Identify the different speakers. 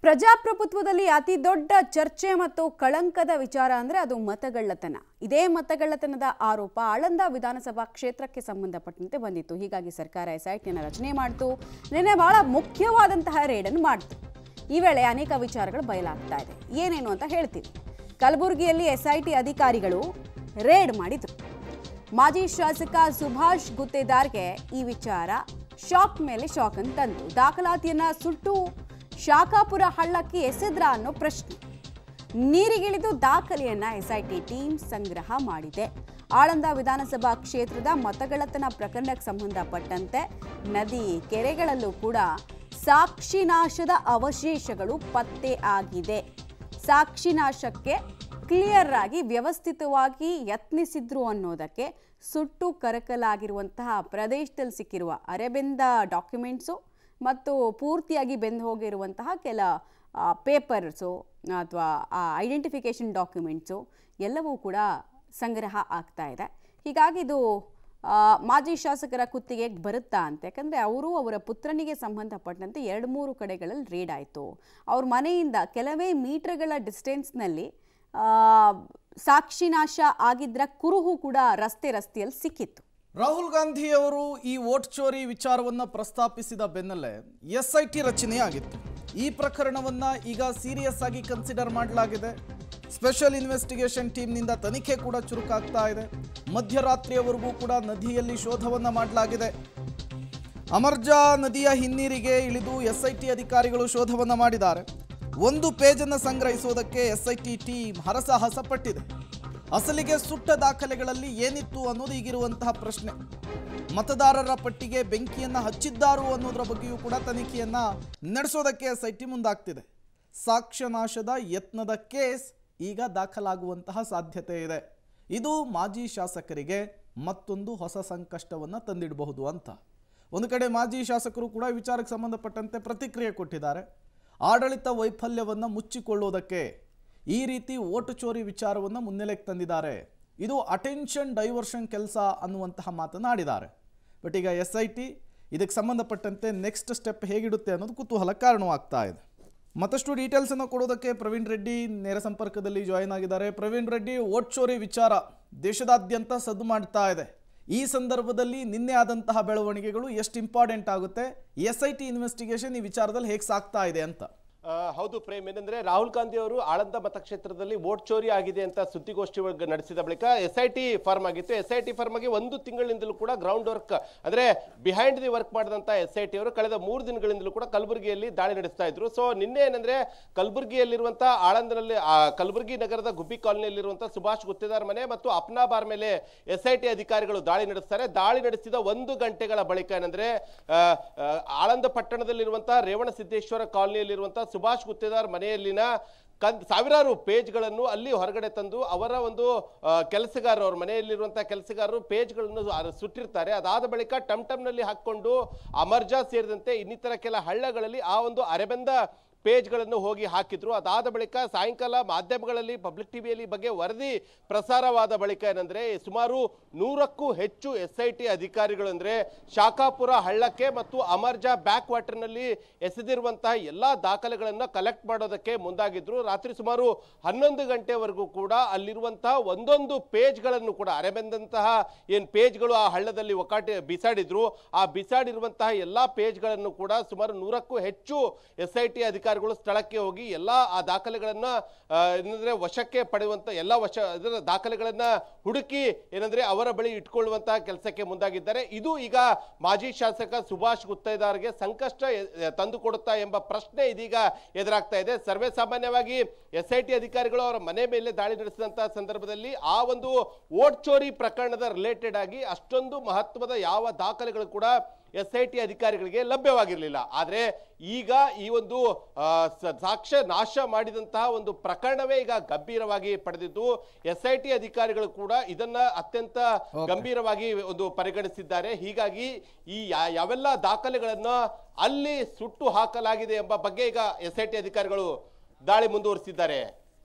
Speaker 1: ಪ್ರಜಾಪ್ರಭುತ್ವದಲ್ಲಿ ಅತಿ ದೊಡ್ಡ ಚರ್ಚೆ ಮತ್ತು ಕಳಂಕದ ವಿಚಾರ ಅಂದ್ರೆ ಅದು ಮತಗಳ್ಳತನ. ಇದೇ ಮತಗಳ್ಳತನದ ಆರೋಪ ಆಳಂದ ವಿಧಾನಸಭಾ ಕ್ಷೇತ್ರಕ್ಕೆ ಸಂಬಂಧಪಟ್ಟಂತೆ ಬಂದಿತ್ತು. ಹೀಗಾಗಿ ಸರ್ಕಾರ ಎಸ್ಐಟಿಯನ್ನು ರಚನೆ ಮಾಡಿತು. ನಿನ್ನೆ ಬಹಳ ಮುಖ್ಯವಾದಂತಹ ರೇಡ್ ಅನ್ನು ಮಾಡಿತು. ಈ ವೇಳೆ ಅನೇಕ ವಿಚಾರಗಳು ಬಯಲಾಗ್ತಾ ಇದೆ. ಏನೇನು ಅಂತ ಹೇಳ್ತೀವಿ. ಕಲಬುರಗಿಯಲ್ಲಿ ಎಸ್ಐಟಿ ಅಧಿಕಾರಿಗಳು ರೇಡ್ ಮಾಡಿದ್ರು. ಮಾಜಿ ಶಾಸಕ ಸುಭಾಷ್ ಗುತ್ತೇದಾರ್ಗೆ ಈ ವಿಚಾರ ಶಾಕ್ ಮೇಲೆ ಶಾಕ್ ಅಂತ ತಂತು. ದಾಖಲಾತಿಯನ್ನ ಸುಟ್ಟು ಶಾಖಾಪುರ ಹಳ್ಳಕ್ಕೆ ಎಸೆದ್ರ ಅನ್ನೋ ಪ್ರಶ್ನೆ. ನೀರಿಗಿಳಿದು ದಾಖಲೆಯನ್ನ ಎಸ್ಐಟಿ ಟೀಮ್ ಸಂಗ್ರಹ ಮಾಡಿದೆ. ಆಳಂದ ವಿಧಾನಸಭಾ ಕ್ಷೇತ್ರದ ಮತಗಳ್ಳತನ ಪ್ರಕರಣಕ್ಕೆ ಸಂಬಂಧಪಟ್ಟಂತೆ ನದಿ ಕೆರೆಗಳಲ್ಲೂ ಕೂಡ ಸಾಕ್ಷಿನಾಶದ ಅವಶೇಷಗಳು ಪತ್ತೆ ಆಗಿದೆ. ಸಾಕ್ಷಿನಾಶಕ್ಕೆ ಕ್ಲಿಯರ್ ಆಗಿ ವ್ಯವಸ್ಥಿತವಾಗಿ ಯತ್ನಿಸಿದ್ರು ಅನ್ನೋದಕ್ಕೆ ಸುಟ್ಟು ಕರಕಲಾಗಿರುವಂತಹ ಪ್ರದೇಶದಲ್ಲಿ ಸಿಕ್ಕಿರುವ ಅರೆಬೆಂದ ಡಾಕ್ಯುಮೆಂಟ್ಸು ಮತ್ತು ಪೂರ್ತಿಯಾಗಿ ಬೆಂದು ಹೋಗಿರುವಂತಹ ಕೆಲ ಪೇಪರ್ಸು ಅಥವಾ ಐಡೆಂಟಿಫಿಕೇಷನ್ ಡಾಕ್ಯುಮೆಂಟ್ಸು ಎಲ್ಲವೂ ಕೂಡ ಸಂಗ್ರಹ ಆಗ್ತಾ ಇದೆ. ಹೀಗಾಗಿ ಇದು ಮಾಜಿ ಶಾಸಕರ ಕುತ್ತಿಗೆಗೆ ಬರುತ್ತಾ ಅಂತ. ಯಾಕಂದರೆ ಅವರು ಅವರ ಪುತ್ರನಿಗೆ ಸಂಬಂಧಪಟ್ಟಂತೆ 2-3 ಕಡೆಗಳಲ್ಲಿ ರೇಡ್ ಆಯಿತು. ಅವ್ರ ಮನೆಯಿಂದ ಕೆಲವೇ ಮೀಟರ್ಗಳ ಡಿಸ್ಟೆನ್ಸ್ನಲ್ಲಿ ಸಾಕ್ಷಿನಾಶ ಆಗಿದ್ದರ ಕುರುಹು ಕೂಡ ರಸ್ತೆಯಲ್ಲಿ ಸಿಕ್ಕಿತ್ತು.
Speaker 2: ರಾಹುಲ್ ಗಾಂಧಿ ಅವರು ಈ ವೋಟ್ ಚೋರಿ ವಿಚಾರವನ್ನು ಪ್ರಸ್ತಾಪಿಸಿದ ಬೆನ್ನಲ್ಲೇ ಎಸ್ಐಟಿ ರಚನೆಯಾಗಿತ್ತು. ಈ ಪ್ರಕರಣವನ್ನು ಈಗ ಸೀರಿಯಸ್ ಆಗಿ ಕನ್ಸಿಡರ್ ಮಾಡಲಾಗಿದೆ. ಸ್ಪೆಷಲ್ ಇನ್ವೆಸ್ಟಿಗೇಷನ್ ಟೀಮ್ನಿಂದ ತನಿಖೆ ಕೂಡ ಚುರುಕಾಗ್ತಾ ಇದೆ. ಮಧ್ಯರಾತ್ರಿಯವರೆಗೂ ಕೂಡ ನದಿಯಲ್ಲಿ ಶೋಧವನ್ನು ಮಾಡಲಾಗಿದೆ. ಅಮರ್ಜಾ ನದಿಯ ಹಿನ್ನೀರಿಗೆ ಇಳಿದು ಎಸ್ಐಟಿ ಅಧಿಕಾರಿಗಳು ಶೋಧವನ್ನು ಮಾಡಿದ್ದಾರೆ. 1 ಪೇಜನ್ನು ಸಂಗ್ರಹಿಸುವುದಕ್ಕೆ ಎಸ್ಐಟಿ ಟೀಮ್ ಹರಸಾಹಸ ಪಟ್ಟಿದೆ. ಅಸಲಿಗೆ ಸುಟ್ಟ ದಾಖಲೆಗಳಲ್ಲಿ ಏನಿತ್ತು ಅನ್ನೋದು ಈಗಿರುವಂತಹ ಪ್ರಶ್ನೆ. ಮತದಾರರ ಪಟ್ಟಿಗೆ ಬೆಂಕಿಯನ್ನು ಹಚ್ಚಿದ್ದಾರು ಅನ್ನೋದರ ಬಗ್ಗೆಯೂ ಕೂಡ ತನಿಖೆಯನ್ನು ನಡೆಸೋದಕ್ಕೆ ಎಸ್ಐಟಿ ಮುಂದಾಗ್ತಿದೆ. ಸಾಕ್ಷ್ಯನಾಶದ ಯತ್ನದ ಕೇಸ್ ಈಗ ದಾಖಲಾಗುವಂತಹ ಸಾಧ್ಯತೆ ಇದೆ. ಇದು ಮಾಜಿ ಶಾಸಕರಿಗೆ ಮತ್ತೊಂದು ಹೊಸ ಸಂಕಷ್ಟವನ್ನು ತಂದಿಡಬಹುದು ಅಂತ. ಒಂದು ಕಡೆ ಮಾಜಿ ಶಾಸಕರು ಕೂಡ ವಿಚಾರಕ್ಕೆ ಸಂಬಂಧಪಟ್ಟಂತೆ ಪ್ರತಿಕ್ರಿಯೆ ಕೊಟ್ಟಿದ್ದಾರೆ. ಆಡಳಿತ ವೈಫಲ್ಯವನ್ನು ಮುಚ್ಚಿಕೊಳ್ಳುವುದಕ್ಕೆ ಈ ರೀತಿ ವೋಟು ಚೋರಿ ವಿಚಾರವನ್ನು ಮುನ್ನೆಲೆಗೆ ತಂದಿದ್ದಾರೆ. ಇದು ಅಟೆನ್ಷನ್ ಡೈವರ್ಷನ್ ಕೆಲಸ ಅನ್ನುವಂತಹ ಮಾತನಾಡಿದ್ದಾರೆ. ಬಟ್ ಈಗ ಎಸ್ಐಟಿ ಇದಕ್ಕೆ ಸಂಬಂಧಪಟ್ಟಂತೆ ನೆಕ್ಸ್ಟ್ ಸ್ಟೆಪ್ ಹೇಗಿಡುತ್ತೆ ಅನ್ನೋದು ಕುತೂಹಲ ಕಾರಣವಾಗ್ತಾ ಇದೆ. ಮತ್ತಷ್ಟು ಡೀಟೇಲ್ಸನ್ನು ಕೊಡೋದಕ್ಕೆ ಪ್ರವೀಣ್ ರೆಡ್ಡಿ ನೇರ ಸಂಪರ್ಕದಲ್ಲಿ ಜಾಯಿನ್ ಆಗಿದ್ದಾರೆ. ಪ್ರವೀಣ್ ರೆಡ್ಡಿ, ವೋಟ್ ಚೋರಿ ವಿಚಾರ ದೇಶದಾದ್ಯಂತ ಸದ್ದು ಮಾಡ್ತಾ ಇದೆ. ಈ ಸಂದರ್ಭದಲ್ಲಿ ನಿನ್ನೆ ಆದಂತಹ ಬೆಳವಣಿಗೆಗಳು ಎಷ್ಟು ಇಂಪಾರ್ಟೆಂಟ್ ಆಗುತ್ತೆ? ಎಸ್ಐಟಿ ಇನ್ವೆಸ್ಟಿಗೇಷನ್ ಈ ವಿಚಾರದಲ್ಲಿ ಹೇಗೆ ಸಾಗ್ತಾ ಇದೆ ಅಂತ?
Speaker 3: ಹೌದು ಪ್ರೇಮ್, ಏನಂದ್ರೆ ರಾಹುಲ್ ಗಾಂಧಿ ಅವರು ಆಳಂದ ಮತಕ್ಷೇತ್ರದಲ್ಲಿ ವೋಟ್ ಚೋರಿ ಆಗಿದೆ ಅಂತ ಸುದ್ದಿಗೋಷ್ಠಿ ನಡೆಸಿದ ಬಳಿಕ ಎಸ್ಐಟಿ ಫಾರ್ಮ್ ಆಗಿತ್ತು. ಎಸ್ಐಟಿ ಫಾರ್ಮ್ ಆಗಿ 1 ತಿಂಗಳಿಂದಲೂ ಕೂಡ ಗ್ರೌಂಡ್ ವರ್ಕ್ ಅಂದ್ರೆ ಬಿಹೈಂಡ್ ದಿ ವರ್ಕ್ ಮಾಡಿದಂತ ಎಸ್ಐಟಿ ಅವರು ಕಳೆದ 3 ದಿನಗಳಿಂದಲೂ ಕೂಡ ಕಲಬುರಗಿಯಲ್ಲಿ ದಾಳಿ ನಡೆಸ್ತಾ ಇದ್ರು. ಸೊ ನಿನ್ನೆ ಏನಂದ್ರೆ ಕಲಬುರಗಿಯಲ್ಲಿರುವಂತಹ ಆಳಂದನಲ್ಲಿ ಕಲಬುರಗಿ ನಗರದ ಗುಬ್ಬಿ ಕಾಲೋನಿಯಲ್ಲಿರುವಂತಹ ಸುಭಾಷ್ ಗುತ್ತೇದಾರ್ ಮನೆ ಮತ್ತು ಅಪ್ನಾಬಾರ್ ಮೇಲೆ ಎಸ್ಐಟಿ ಅಧಿಕಾರಿಗಳು ದಾಳಿ ನಡೆಸ್ತಾರೆ. ದಾಳಿ ನಡೆಸಿದ 1 ಗಂಟೆಗಳ ಬಳಿಕ ಏನಂದ್ರೆ ಆಳಂದ ಪಟ್ಟಣದಲ್ಲಿರುವಂತಹ ರೇವಣಸಿದ್ದೇಶ್ವರ ಕಾಲೋನಿಯಲ್ಲಿರುವಂತಹ ಸುಭಾಷ್ ಗುತ್ತೇದಾರ್ ಮನೆಯಲ್ಲಿನ ಸಾವಿರಾರು ಪೇಜ್ಗಳನ್ನು ಅಲ್ಲಿ ಹೊರಗಡೆ ತಂದು ಅವರ ಒಂದು ಕೆಲಸಗಾರರು, ಅವ್ರ ಮನೆಯಲ್ಲಿರುವಂತಹ ಕೆಲಸಗಾರರು ಪೇಜ್ಗಳನ್ನು ಸುಟ್ಟಿರ್ತಾರೆ. ಅದಾದ ಬಳಿಕ ಟಮ್ನಲ್ಲಿ ಹಾಕೊಂಡು ಅಮರ್ಜಾ ಸೇರಿದಂತೆ ಇನ್ನಿತರ ಕೆಲ ಹಳ್ಳಗಳಲ್ಲಿ ಆ ಒಂದು ಅರೆಬೆಂದ ಪೇಜ್ಗಳನ್ನು ಹೋಗಿ ಹಾಕಿದ್ರು. ಅದಾದ ಬಳಿಕ ಸಾಯಂಕಾಲ ಮಾಧ್ಯಮಗಳಲ್ಲಿ ಪಬ್ಲಿಕ್ ಟಿವಿಯಲ್ಲಿ ಬಗ್ಗೆ ವರದಿ ಪ್ರಸಾರವಾದ ಬಳಿಕ ಏನಂದ್ರೆ ಸುಮಾರು 100ಕ್ಕೂ ಹೆಚ್ಚು ಎಸ್ಐಟಿ ಅಧಿಕಾರಿಗಳು ಅಂದ್ರೆ ಶಾಖಾಪುರ ಹಳ್ಳಕ್ಕೆ ಮತ್ತು ಅಮರ್ಜಾ ಬ್ಯಾಕ್ ವಾಟರ್ನಲ್ಲಿ ಎಸೆದಿರುವಂತಹ ಎಲ್ಲಾ ದಾಖಲೆಗಳನ್ನು ಕಲೆಕ್ಟ್ ಮಾಡೋದಕ್ಕೆ ಮುಂದಾಗಿದ್ರು. ರಾತ್ರಿ ಸುಮಾರು 11 ಗಂಟೆವರೆಗೂ ಕೂಡ ಅಲ್ಲಿರುವಂತಹ ಒಂದೊಂದು ಪೇಜ್ಗಳನ್ನು ಕೂಡ ಅರೆಬೆಂದಂತಹ ಏನ್ ಪೇಜ್ಗಳು ಆ ಹಳ್ಳದಲ್ಲಿ ಬಿಸಾಡಿದ್ರು, ಆ ಬಿಸಾಡಿರುವಂತಹ ಎಲ್ಲಾ ಪೇಜ್ಗಳನ್ನು ಕೂಡ ಸುಮಾರು 100ಕ್ಕೂ ಹೆಚ್ಚು ಎಸ್ಐಟಿ ಅಧಿಕಾರಿಗಳು ಸ್ಥಳಕ್ಕೆ ಹೋಗಿ ಎಲ್ಲಾ ಆ ದಾಖಲೆಗಳನ್ನ ಏನಂದ್ರೆ ವಶಕ್ಕೆ ಪಡೆಯುವಂತ ಎಲ್ಲಾ ದಾಖಲೆಗಳನ್ನ ಹುಡುಕಿ ಏನಂದ್ರೆ ಅವರ ಬಳಿ ಇಟ್ಕೊಳ್ಳುವಂತಹ ಕೆಲಸಕ್ಕೆ ಮುಂದಾಗಿದ್ದಾರೆ. ಇದು ಈಗ ಮಾಜಿ ಶಾಸಕ ಸುಭಾಷ್ ಗುತ್ತೇದಾರ್ಗೆ ಸಂಕಷ್ಟ ತಂದುಕೊಡುತ್ತಾ ಎಂಬ ಪ್ರಶ್ನೆ ಇದೀಗ ಎದುರಾಗ್ತಾ ಇದೆ. ಸರ್ವೇ ಸಾಮಾನ್ಯವಾಗಿ ಎಸ್ಐಟಿ ಅಧಿಕಾರಿಗಳು ಅವರ ಮನೆ ಮೇಲೆ ದಾಳಿ ನಡೆಸಿದಂತಹ ಸಂದರ್ಭದಲ್ಲಿ ಆ ಒಂದು ವೋಟ್ ಚೋರಿ ಪ್ರಕರಣದ ರಿಲೇಟೆಡ್ ಆಗಿ ಅಷ್ಟೊಂದು ಮಹತ್ವದ ಯಾವ ದಾಖಲೆಗಳು ಕೂಡ ಎಸ್ಐಟಿ ಅಧಿಕಾರಿಗಳಿಗೆ ಲಭ್ಯವಾಗಿರಲಿಲ್ಲ. ಆದರೆ ಈಗ ಈ ಒಂದು ಸಾಕ್ಷ್ಯ ನಾಶ ಮಾಡಿದಂತಹ ಒಂದು ಪ್ರಕರಣವೇ ಈಗ ಗಂಭೀರವಾಗಿ ಪಡೆದಿದ್ದು ಎಸ್ಐಟಿ ಅಧಿಕಾರಿಗಳು ಕೂಡ ಇದನ್ನ ಅತ್ಯಂತ ಗಂಭೀರವಾಗಿ ಒಂದು ಪರಿಗಣಿಸಿದ್ದಾರೆ. ಹೀಗಾಗಿ ಈ ಯಾವೆಲ್ಲ ದಾಖಲೆಗಳನ್ನ ಅಲ್ಲಿ ಸುಟ್ಟು ಹಾಕಲಾಗಿದೆ ಎಂಬ ಬಗ್ಗೆ ಈಗ ಎಸ್ಐಟಿ ಅಧಿಕಾರಿಗಳು ದಾಳಿ ಮುಂದುವರಿಸಿದ್ದಾರೆ.